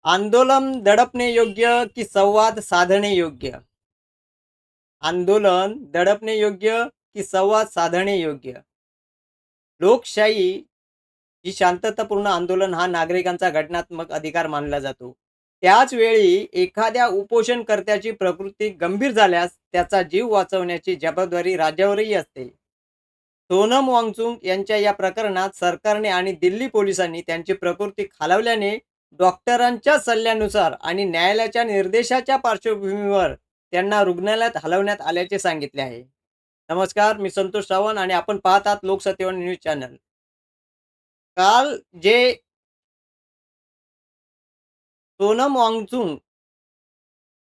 आंदोलन दडपणे योग्य की संवाद साधणे योग्य? आंदोलन दडपणे योग्य की संवाद साधणे योग्य? लोकशाही ही शांततापूर्ण आंदोलन हा नागरिकांचा घटनात्मक अधिकार मानला जातो. त्याच वेळी एखाद्या उपोषणकर्त्याची प्रकृती गंभीर झाल्यास त्याचा जीव वाचवण्याची जबाबदारी राज्यावरही असते. सोनम वांगचुक यांच्या या प्रकरणात सरकारने आणि दिल्ली पोलिसांनी त्यांची प्रकृती खालावल्याने डॉक्टरांच्या सल्ल्यानुसार आणि न्यायालयाच्या निर्देशाच्या पार्श्वभूमीवर त्यांना रुग्णालयात हलवण्यात आल्याचे सांगितले आहे. नमस्कार, मी संतोष सावंत आणि आपण पाहत आहात लोकसत्तेवर न्यूज चॅनल. काल जे सोनम वांगचुक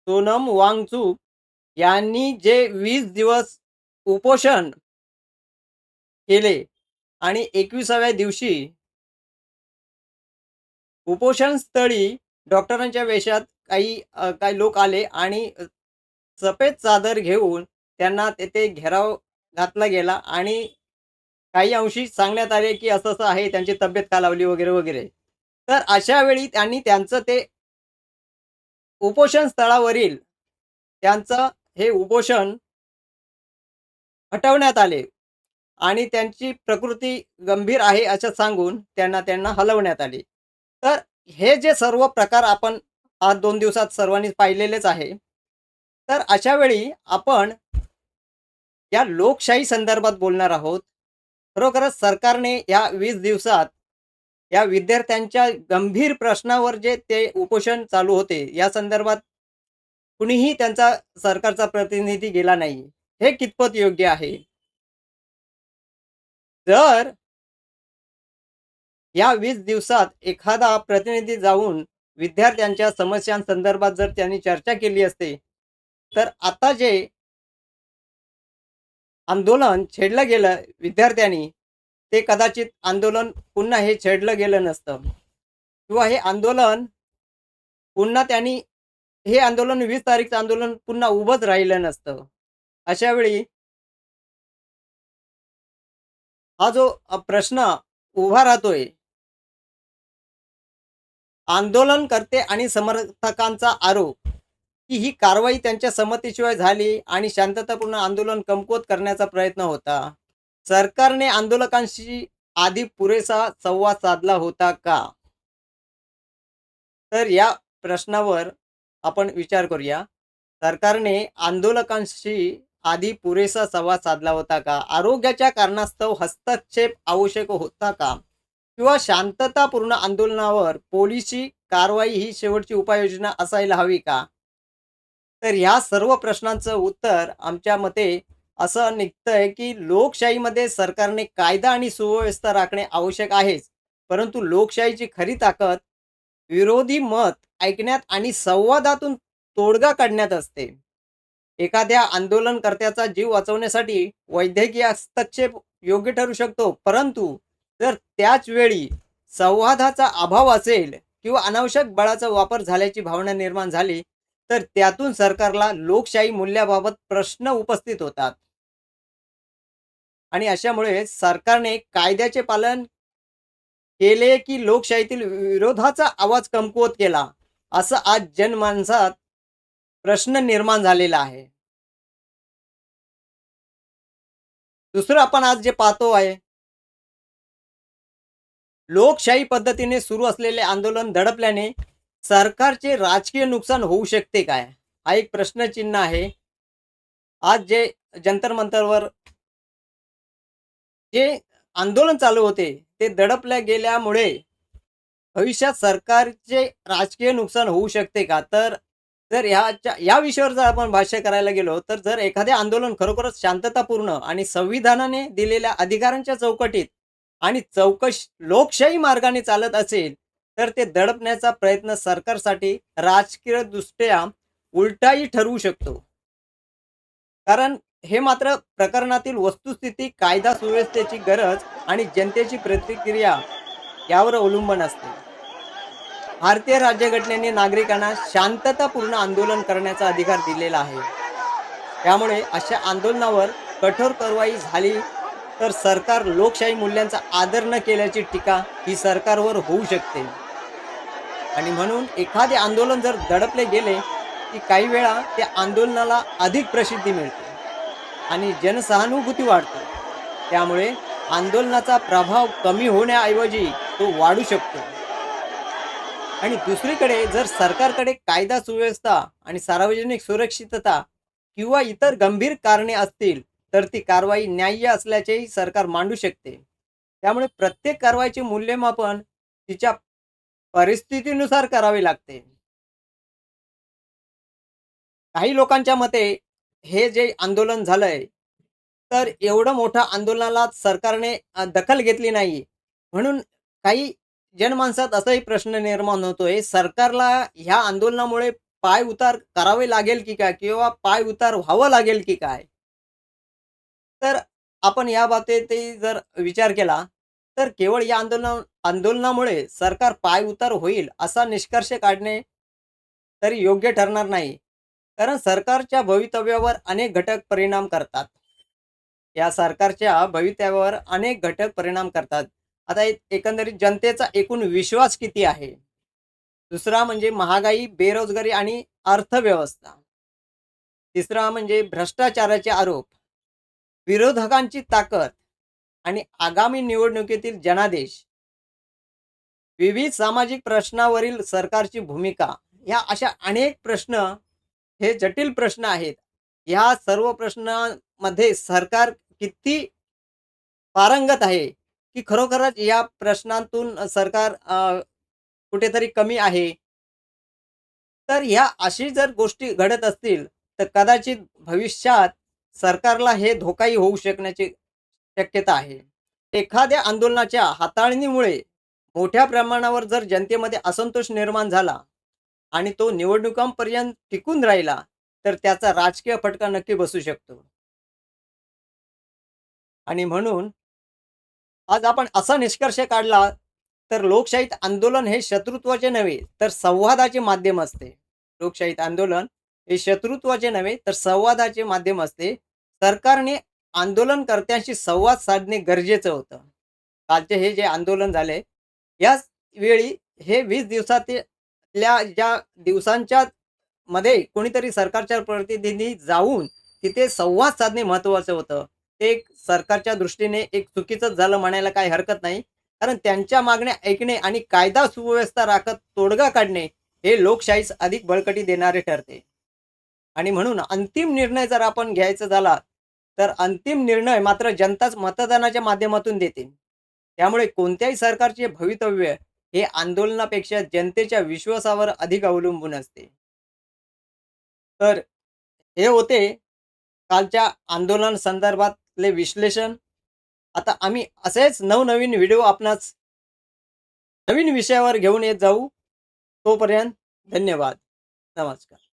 सोनम वांगचुक यांनी जे 20 दिवस उपोषण केले आणि 21व्या दिवशी उपोषणस्थळी डॉक्टरांच्या वेशात काही लोक आले आणि सफेद चादर घेऊन त्यांना तेथे घेराव घातला गेला आणि काही अंशी सांगण्यात आले, की असं-असं आहे, त्यांची तब्येत खालावली वगैरे, वगैरे. तर अशा वेळी त्यांनी त्यांचं ते उपोषण स्थळावरील त्यांचं हे उपोषण हटवण्यात आले आणि त्यांची प्रकृती गंभीर आहे असं सांगून त्यांना हलवण्यात आले. तर हे जे सर्व प्रकार आपण आज 2 दिवसात सर्वांनी पाहिलेलेच आहे. तर अशा वेळी आपण या लोकशाही संदर्भात बोलणार आहोत. खरोखरच सरकारने या 20 दिवसात या विद्यार्थ्यांच्या गंभीर प्रश्नावर जे ते उपोषण चालू होते, या संदर्भात कुणीही त्यांचा सरकारचा प्रतिनिधी गेला नाही. हे कितपत योग्य आहे? जर या 20 दिवसात एखादा प्रतिनिधी जाऊन विद्यार्थ्यांच्या समस्यांसंदर्भात जर त्यांनी चर्चा केली असते, तर आता जे आंदोलन छेडलं गेलं विद्यार्थ्यांनी, ते कदाचित आंदोलन पुन्हा हे छेडलं गेलं नसतं किंवा हे आंदोलन पुन्हा त्यांनी हे आंदोलन 20 तारीखचं आंदोलन पुन्हा उभंच राहिलं नसतं. अशा वेळी हा जो प्रश्न उभा राहतोय, आंदोलनकर्ते आणि समर्थकांचा आरोप, की ही कारवाई त्यांच्या संमतीशिवाय झाली आणि शांततापूर्ण आंदोलन कमकुवत करण्याचा प्रयत्न होता. सरकारने आंदोलकांशी आधी पुरेसा संवाद साधला होता का? तर या प्रश्नावर आपण विचार करूया. सरकारने आंदोलकांशी आधी पुरेसा संवाद साधला होता का? आरोग्याच्या कारणास्तव हस्तक्षेप आवश्यक होता का? किंवा शांततापूर्ण आंदोलनावर पोलिसी कारवाई ही शेवटची उपाययोजना असायला हवी का? तर ह्या सर्व प्रश्नांचं उत्तर आमच्या मते असं निघतंय, की लोकशाहीमध्ये सरकारने कायदा आणि सुव्यवस्था राखणे आवश्यक आहेच. परंतु लोकशाहीची खरी ताकद विरोधी मत ऐकण्यात आणि संवादातून तोडगा काढण्यात असते. एखाद्या आंदोलनकर्त्याचा जीव वाचवण्यासाठी वैद्यकीय हस्तक्षेप योग्य ठरू शकतो, परंतु जर त्याच वेळी संवादाचा अभाव असेल किंवा अनावश्यक बळाचा वापर झाल्याची भावना निर्माण झाली, तर त्यातून सरकारला लोकशाही मूल्याबाबत प्रश्न उपस्थित होतात. आणि अशामुळे सरकारने कायद्याचे पालन केले, की लोकशाहीतील विरोधाचा आवाज कमकुवत केला, असं आज जनमानसात प्रश्न निर्माण झालेला आहे. दुसरं आपण आज जे पाहतो आहे, लोकशाही पद्धतीने सुरू असलेले आंदोलन दडपल्याने सरकारचे राजकीय नुकसान होऊ शकते काय? हा एक प्रश्नचिन्ह आहे. आज जे जंतर मंतरवर जे आंदोलन चालू होते, ते दडपल्या गेल्यामुळे भविष्यात सरकारचे राजकीय नुकसान होऊ शकते का? तर जर या विषयावर जर आपण भाष्य करायला गेलो, तर जर एखादे आंदोलन खरोखरच शांततापूर्ण आणि संविधानाने दिलेल्या अधिकारांच्या चौकटीत आणि लोकशाही मार्गाने चालत असेल, तर ते दडपण्याचा प्रयत्न सरकारसाठी राजकीयदृष्ट्या उलटाही ठरवू शकतो. कारण हे मात्र प्रकरणातील वस्तुस्थिती, कायदा सुव्यवस्थेची गरज आणि जनतेची प्रतिक्रिया यावर अवलंबून असते. भारतीय राज्यघटनेने नागरिकांना शांततापूर्ण आंदोलन करण्याचा अधिकार दिलेला आहे. त्यामुळे अशा आंदोलनावर कठोर कारवाई झाली तर सरकार लोकशाही मूल्यांचा आदर न केल्याची टीका ही सरकारवर होऊ शकते. आणि म्हणून एखादे आंदोलन जर दडपले गेले, की काही वेळा त्या आंदोलनाला अधिक प्रसिद्धी मिळते आणि जनसहानुभूती वाढते. त्यामुळे आंदोलनाचा प्रभाव कमी होण्याऐवजी तो वाढू शकतो. आणि दुसरीकडे जर सरकारकडे कायदा सुव्यवस्था आणि सार्वजनिक सुरक्षितता किंवा इतर गंभीर कारणे असतील, तर ती कारवाई न्याय्य असल्याचेही सरकार मांडू शकते. त्यामुळे प्रत्येक कारवाईचे मूल्यमापन तिच्या परिस्थितीनुसार करावे लागते. काही लोकांच्या मते हे जे आंदोलन झालंय, तर एवढं मोठं आंदोलनाला सरकारने दखल घेतली नाही. म्हणून काही जनमानसात असाही प्रश्न निर्माण होतोय, सरकारला ह्या आंदोलनामुळे पायउतार करावे लागेल की काय? किंवा पायउतार व्हावं लागेल की काय? तर आपण या बाबतीतही जर विचार केला, तर केवळ या आंदोलनामुळे सरकार पायउतार होईल असा निष्कर्ष काढणे तरी योग्य ठरणार नाही. कारण सरकारच्या भवितव्यावर अनेक घटक परिणाम करतात. या सरकारच्या भवितव्यावर अनेक घटक परिणाम करतात. आता एकंदरीत जनतेचा एकूण विश्वास किती आहे? दुसरा म्हणजे महागाई, बेरोजगारी आणि अर्थव्यवस्था. तिसरा म्हणजे भ्रष्टाचाराचे आरोप, विरोधकांची ताकद आणि आगामी निवडणुकीतील जनादेश. विविध सामाजिक प्रश्नावरील सरकारची भूमिका. ह्या अशा अनेक प्रश्न हे जटिल प्रश्न आहेत. ह्या सर्व प्रश्नांमध्ये सरकार किती पारंगत आहे, की खरोखरच या प्रश्नांतून सरकार कुठेतरी कमी आहे. तर ह्या अशी जर गोष्टी घडत असतील, तर कदाचित भविष्यात सरकारला हे धोकाही होऊ शकण्याची शक्यता आहे. एखाद्या आंदोलनाच्या हाताळणीमुळे मोठ्या प्रमाणावर जर जनतेमध्ये असंतोष निर्माण झाला आणि तो निवडणुकांपर्यंत टिकून राहिला, तर त्याचा राजकीय फटका नक्की बसू शकतो. आणि म्हणून आज आपण असा निष्कर्ष काढला, तर लोकशाहीत आंदोलन हे शत्रुत्वाचे नव्हे, तर संवादाचे माध्यम असते. लोकशाहीत आंदोलन हे शत्रुत्वाचे नव्हे, तर संवादाचे माध्यम असते. सरकारने आंदोलनकर्त्यांशी संवाद साधणे गरजेचं होतं. कालचे हे जे आंदोलन झाले, याच वेळी हे 20 दिवसातल्या ज्या दिवसांच्या मध्ये कोणीतरी सरकारच्या प्रतिनिधी जाऊन तिथे संवाद साधणे महत्त्वाचं होतं. ते एक सरकारच्या दृष्टीने एक चुकीचंच झालं म्हणायला काही हरकत नाही. कारण त्यांच्या मागण्या ऐकणे आणि कायदा सुव्यवस्था राखत तोडगा काढणे हे लोकशाहीस अधिक बळकटी देणारे ठरते. आणि म्हणून अंतिम निर्णय जर आपण घ्यायचा झाला, तर अंतिम निर्णय मात्र जनताच मतदानाच्या माध्यमातून देते. त्यामुळे कोणत्याही सरकारचे भवितव्य हे आंदोलनापेक्षा जनतेच्या विश्वासावर अधिक अवलंबून असते. तर हे होते कालच्या आंदोलन संदर्भातले विश्लेषण. आता आम्ही असेच नवनवीन व्हिडिओ आपणास नवीन विषयावर घेऊन येत जाऊ. तोपर्यंत धन्यवाद. नमस्कार.